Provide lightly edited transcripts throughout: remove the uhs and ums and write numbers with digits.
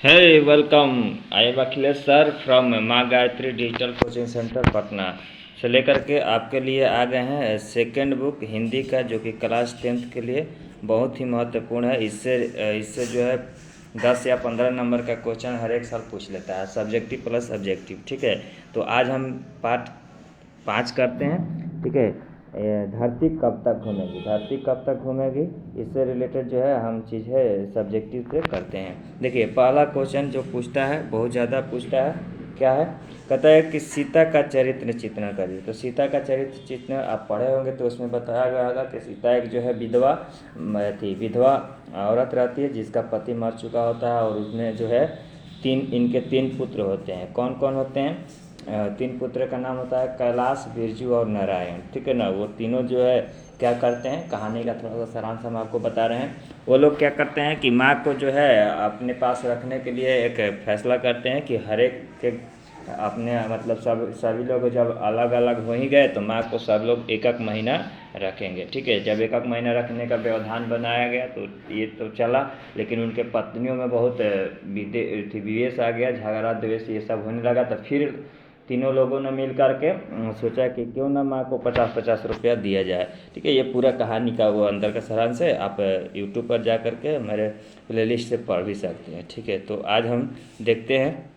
Hey, welcome. I am Akhilesh sir from माँ Gayatri digital coaching centre Patna से लेकर के आपके लिए आ गए हैं सेकेंड बुक हिंदी का, जो कि क्लास 10th के लिए बहुत ही महत्वपूर्ण है। इससे जो है 10 या 15 नंबर का क्वेश्चन हर एक साल पूछ लेता है, सब्जेक्टिव प्लस ऑब्जेक्टिव। ठीक है, तो आज हम पार्ट 5 करते हैं। ठीक है, धरती कब तक घूमेगी, धरती कब तक घूमेगी, इससे रिलेटेड जो है हम चीज़ है सब्जेक्टिव से करते हैं। देखिए, पहला क्वेश्चन जो पूछता है बहुत ज़्यादा पूछता है, क्या है, कहता है कि सीता का चरित्र चित्रण करिए। तो सीता का चरित्र चित्रण आप पढ़े होंगे, तो उसमें बताया गया होगा कि सीता एक जो है विधवा औरत रहती है जिसका पति मर चुका होता है, और उसमें जो है इनके तीन पुत्र होते हैं। कौन कौन होते हैं? तीन पुत्र का नाम होता है कैलाश, बिरजू और नारायण। ठीक है ना, वो तीनों जो है क्या करते हैं, कहानी का थोड़ा सा सारांश हम आपको बता रहे हैं। वो लोग क्या करते हैं कि माँ को जो है अपने पास रखने के लिए एक फैसला करते हैं कि हर एक के अपने मतलब सभी लोग जब अलग अलग हो ही गए तो माँ को सब लोग एक एक महीना रखेंगे। ठीक है, जब एक एक महीना रखने का व्यवधान बनाया गया तो ये तो चला, लेकिन उनके पत्नियों में बहुत विवेश आ गया, झगड़ा द्वेष ये सब होने लगा। तो फिर तीनों लोगों ने मिल कर के सोचा कि क्यों ना माँ को 50-50 रुपया दिया जाए। ठीक है, ये पूरा कहानी का वो अंदर का सारांश है, आप यूट्यूब पर जा कर के मेरे प्लेलिस्ट से पढ़ भी सकते हैं। ठीक है, तो आज हम देखते हैं।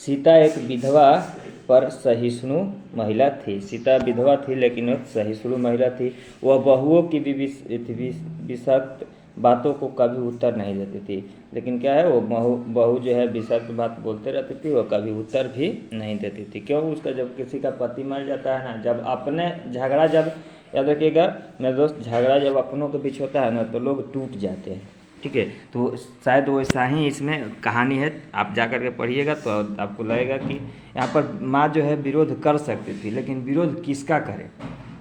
सीता एक विधवा पर सहिष्णु महिला थी। सीता विधवा थी लेकिन एक सहिष्णु महिला थी। वह बहुओं की विषक्त बातों को कभी उत्तर नहीं देती थी। लेकिन क्या है, वो बहू जो है विषक्त बात बोलते रहती थी, वो कभी उत्तर भी नहीं देती थी। क्यों? उसका जब किसी का पति मर जाता है ना, जब अपने झगड़ा जब याद रखिएगा मेरे दोस्त, झगड़ा जब अपनों के बीच होता है ना तो लोग टूट जाते हैं। ठीक है, तो शायद वैसा ही इसमें कहानी है, आप जा कर के पढ़िएगा तो आपको लगेगा कि यहाँ पर माँ जो है विरोध कर सकती थी, लेकिन विरोध किसका करे?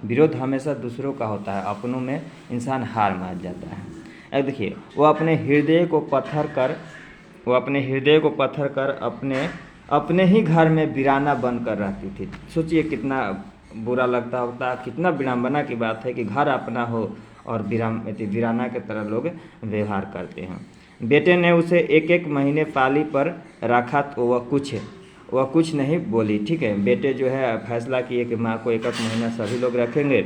विरोध हमेशा दूसरों का होता है, अपनों में इंसान हार मान जाता है। अब देखिए, वो अपने हृदय को पत्थर कर अपने ही घर में वीराना बनकर रहती थी। सोचिए कितना बुरा लगता होता, कितना विडम्बना की बात है कि घर अपना हो और वीराना की तरह लोग व्यवहार करते हैं। बेटे ने उसे एक एक महीने पाली पर रखा तो वह कुछ नहीं बोली। ठीक है, बेटे जो है फैसला किए कि माँ को एक एक महीना सभी लोग रखेंगे,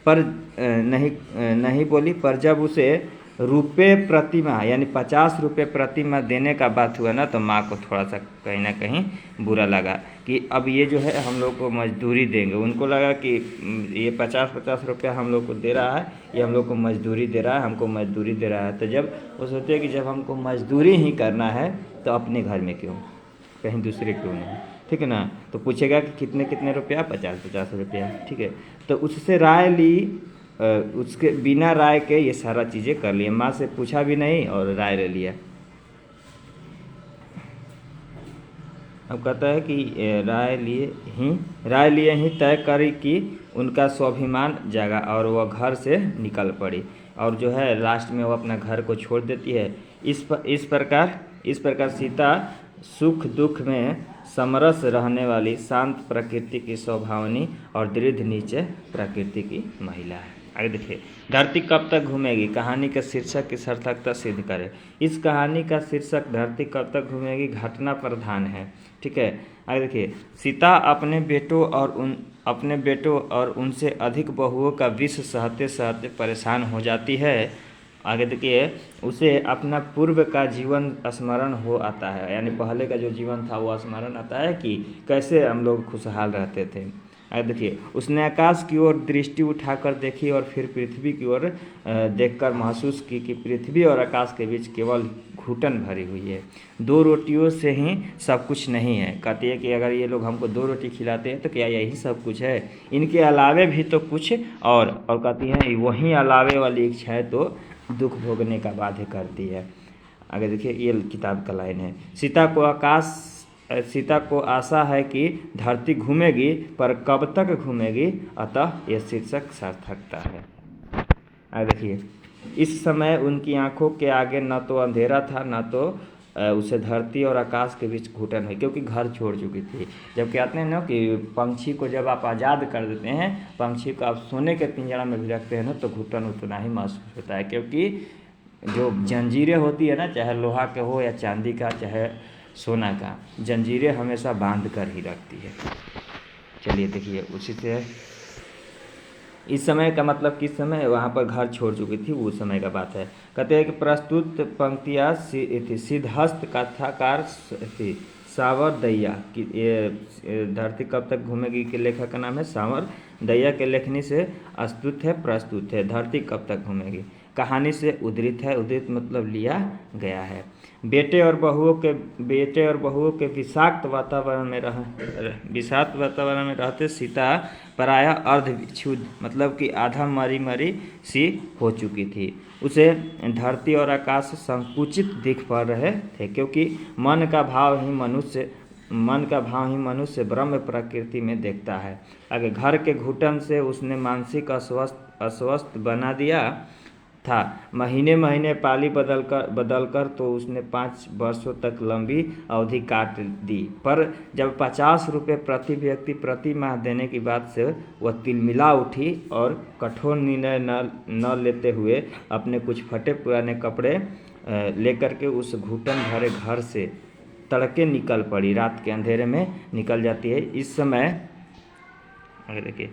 पर नहीं बोली। पर जब उसे रुपये प्रतिमा यानी 50 रुपये प्रतिमा देने का बात हुआ ना, तो माँ को थोड़ा सा कहीं ना कहीं बुरा लगा कि अब ये जो है हम लोग को मजदूरी देंगे। उनको लगा कि ये 50-50 रुपया हम लोग को दे रहा है, ये हम लोग को मजदूरी दे रहा है, हमको मजदूरी दे रहा है। तो जब वो सोचे कि जब हमको मजदूरी ही करना है तो अपने घर में क्यों, कहीं दूसरे क्यों नहीं। ठीक है ना, तो पूछेगा कि कितने कितने रुपया, 50-50 रुपया। ठीक है, तो उससे राय ली, उसके बिना राय के ये सारा चीज़ें कर लिए, माँ से पूछा भी नहीं और राय ले लिया। अब कहता है कि राय लिए ही तय करी कि उनका स्वाभिमान जागा और वह घर से निकल पड़ी, और जो है लास्ट में वो अपना घर को छोड़ देती है। इस प्रकार सीता सुख दुख में समरस रहने वाली शांत प्रकृति की स्वभावनी और दृढ़ नीचे प्रकृति की महिला है। आगे देखिए, धरती कब तक घूमेगी, कहानी का शीर्षक की सार्थकता सिद्ध करे। इस कहानी का शीर्षक धरती कब तक घूमेगी घटना प्रधान है। ठीक है, आगे देखिए, सीता अपने बेटों और उनसे अधिक बहुओं का विष सहते सहते परेशान हो जाती है। आगे देखिए, उसे अपना पूर्व का जीवन स्मरण हो आता है, यानी पहले का जो जीवन था वो स्मरण आता है कि कैसे हम लोग खुशहाल रहते थे। आगे देखिए, उसने आकाश की ओर दृष्टि उठाकर देखी और फिर पृथ्वी की ओर देखकर महसूस की कि पृथ्वी और आकाश के बीच केवल घुटन भरी हुई है। 2 रोटियों से ही सब कुछ नहीं है। कहती है कि अगर ये लोग हमको 2 रोटी खिलाते हैं तो क्या यही सब कुछ है? इनके अलावे भी तो कुछ और कहती हैं वहीं अलावे वाली इच्छा है तो दुख भोगने का बाध्य करती है। आगे देखिए, ये किताब का लाइन है, सीता को आशा है कि धरती घूमेगी, पर कब तक घूमेगी, अतः यह शीर्षक सार्थकता है। आगे देखिए, इस समय उनकी आंखों के आगे न तो अंधेरा था, न तो उसे धरती और आकाश के बीच घुटन है, क्योंकि घर छोड़ चुकी थी। जब कहते हैं ना कि पंछी को जब आप आज़ाद कर देते हैं, पंछी को आप सोने के पिंजरा में भी रखते हैं ना, तो घुटन उतना ही महसूस होता है, क्योंकि जो जंजीरें होती है ना, चाहे लोहा के हो या चांदी का चाहे सोना का, जंजीरें हमेशा बांध कर ही रखती है। चलिए देखिए, उसी से इस समय का मतलब किस समय वहाँ पर घर छोड़ चुकी थी, वो समय का बात है। कहते हैं कि प्रस्तुत पंक्तियाँ सिद्धहस्त कथाकार थी सावर दैया की, ये धरती कब तक घूमेगी के लेखक का नाम है सावर दैया के लेखनी से अस्तुत है, प्रस्तुत है धरती कब तक घूमेगी। कहानी से उद्धृत है, उद्धृत मतलब लिया गया है। बेटे और बहुओं के विषाक्त वातावरण में रहते सीता प्रायः अर्धक्षुध मतलब कि आधा मरी सी हो चुकी थी। उसे धरती और आकाश संकुचित दिख पड़ रहे थे, क्योंकि मन का भाव ही मनुष्य ब्रह्म प्रकृति में देखता है। आगे, घर के घुटन से उसने मानसिक अस्वस्थ बना दिया था। महीने पाली बदलकर तो उसने 5 वर्षों तक लंबी अवधि काट दी, पर जब 50 रुपये प्रति व्यक्ति प्रति माह देने की बात से वह तिलमिला उठी और कठोर निर्णय न लेते हुए अपने कुछ फटे पुराने कपड़े लेकर के उस घुटन भरे घर से तड़के निकल पड़ी। रात के अंधेरे में निकल जाती है। इस समय देखिए,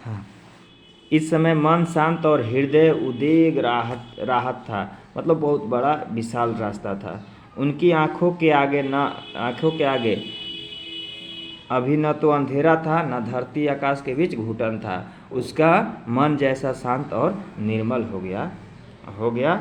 हाँ, इस समय मन शांत और हृदय उद्वेग राहत था, मतलब बहुत बड़ा विशाल रास्ता था। उनकी आंखों के आगे अभी न तो अंधेरा था, न धरती आकाश के बीच घुटन था। उसका मन जैसा शांत और निर्मल हो गया,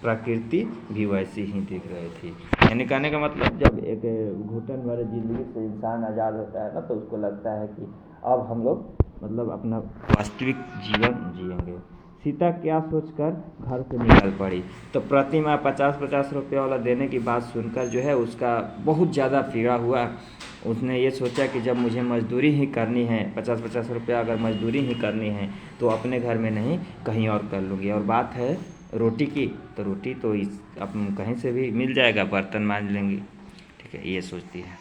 प्रकृति भी वैसी ही दिख रही थी। यानी कहने का मतलब, जब एक घुटन भरे जिंदगी से इंसान आज़ाद होता है ना, तो उसको लगता है कि अब हम लोग मतलब अपना वास्तविक जीवन जिएंगे। सीता क्या सोचकर घर से निकल पड़ी, तो प्रति माह 50-50 रुपये वाला देने की बात सुनकर जो है उसका बहुत ज़्यादा पीड़ा हुआ। उसने ये सोचा कि जब मुझे मजदूरी ही करनी है, 50-50 रुपया अगर मजदूरी ही करनी है तो अपने घर में नहीं कहीं और कर लूँगी। और बात है रोटी की, तो रोटी तो अपन कहीं से भी मिल जाएगा, बर्तन मांज लेंगी, ठीक है, ये सोचती है।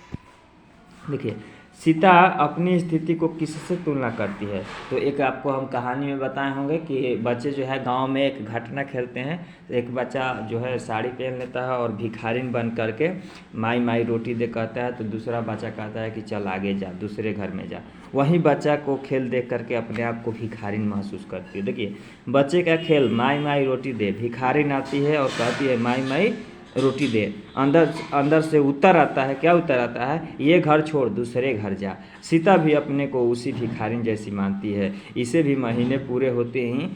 देखिए, सीता अपनी स्थिति को किससे तुलना करती है, तो एक आपको हम कहानी में बताए होंगे कि बच्चे जो है गांव में एक घटना खेलते हैं। तो एक बच्चा जो है साड़ी पहन लेता है और भिखारिन बन करके माई रोटी दे कहता है, तो दूसरा बच्चा कहता है कि चल आगे जा, दूसरे घर में जा। वहीं बच्चा को खेल देख करके अपने आप को भिखारिन महसूस करती है। देखिए, बच्चे का खेल माई रोटी दे, भिखारिन आती है और कहती है माई रोटी दे। अंदर से उत्तर आता है, क्या उत्तर आता है, ये घर छोड़ दूसरे घर जा। सीता भी अपने को उसी भिखारिन जैसी मानती है। इसे भी महीने पूरे होते ही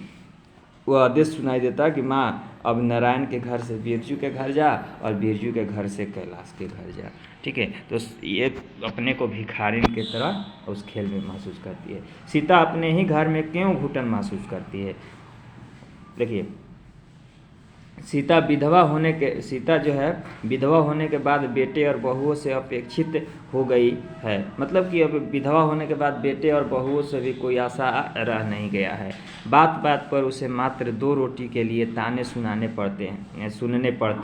वह आदेश सुनाई देता कि माँ अब नारायण के घर से बिरजू के घर जा और बिरजू के घर से कैलाश के घर जा। ठीक है, तो ये अपने को भिखारिन की तरह उस खेल में महसूस करती है। सीता अपने ही घर में क्यों घुटन महसूस करती है। देखिए, सीता जो है विधवा होने के बाद बेटे और बहुओं से अपेक्षित हो गई है। मतलब कि अब विधवा होने के बाद बेटे और बहुओं से भी कोई आशा रह नहीं गया है। बात बात पर उसे मात्र 2 रोटी के लिए ताने सुनने पड़ते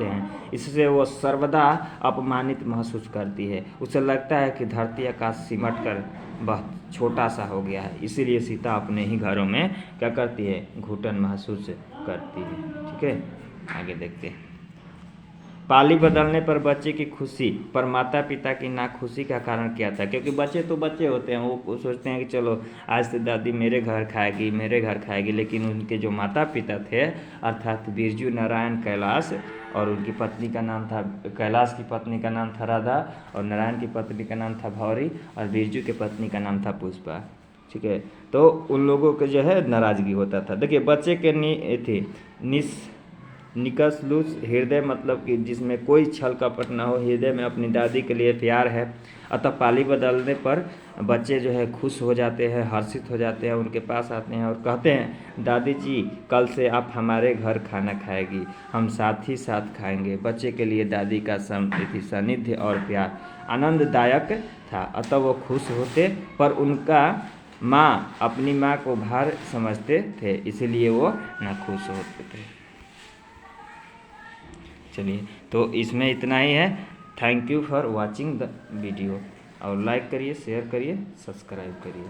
हैं। इससे वो सर्वदा अपमानित महसूस करती है। उसे लगता है कि धरती आकाश सिमट कर बहुत छोटा सा हो गया है। इसीलिए सीता अपने ही घरों में क्या करती है, घुटन महसूस करती है। ठीक है, आगे देखते हैं। पाली बदलने पर बच्चे की खुशी पर माता पिता की नाखुशी का कारण क्या था। क्योंकि बच्चे तो बच्चे होते हैं, वो सोचते हैं कि चलो आज से दादी मेरे घर खाएगी, लेकिन उनके जो माता पिता थे अर्थात बिरजू, नारायण, कैलाश, और उनकी पत्नी का नाम था, कैलाश की पत्नी का नाम था राधा, और नारायण की पत्नी का नाम था भौरी, और बिरजू की पत्नी का नाम था पुष्पा। ठीक है, तो उन लोगों के जो है नाराज़गी होता था। देखिए, बच्चे के निकसलुस हृदय मतलब कि जिसमें कोई छल कपट ना हो, हृदय में अपनी दादी के लिए प्यार है। अतः पाली बदलने पर बच्चे जो है खुश हो जाते हैं, हर्षित हो जाते हैं, उनके पास आते हैं और कहते हैं दादी जी कल से आप हमारे घर खाना खाएगी, हम साथ ही साथ खाएंगे। बच्चे के लिए दादी का सानिध्य और प्यार आनंददायक था। अतः वो खुश होते, पर उनका माँ अपनी माँ को भार समझते थे, इसलिए वो नाखुश होते थे। चलिए, तो इसमें इतना ही है। Thank you for watching the video, और लाइक करिए, शेयर करिए, सब्सक्राइब करिए।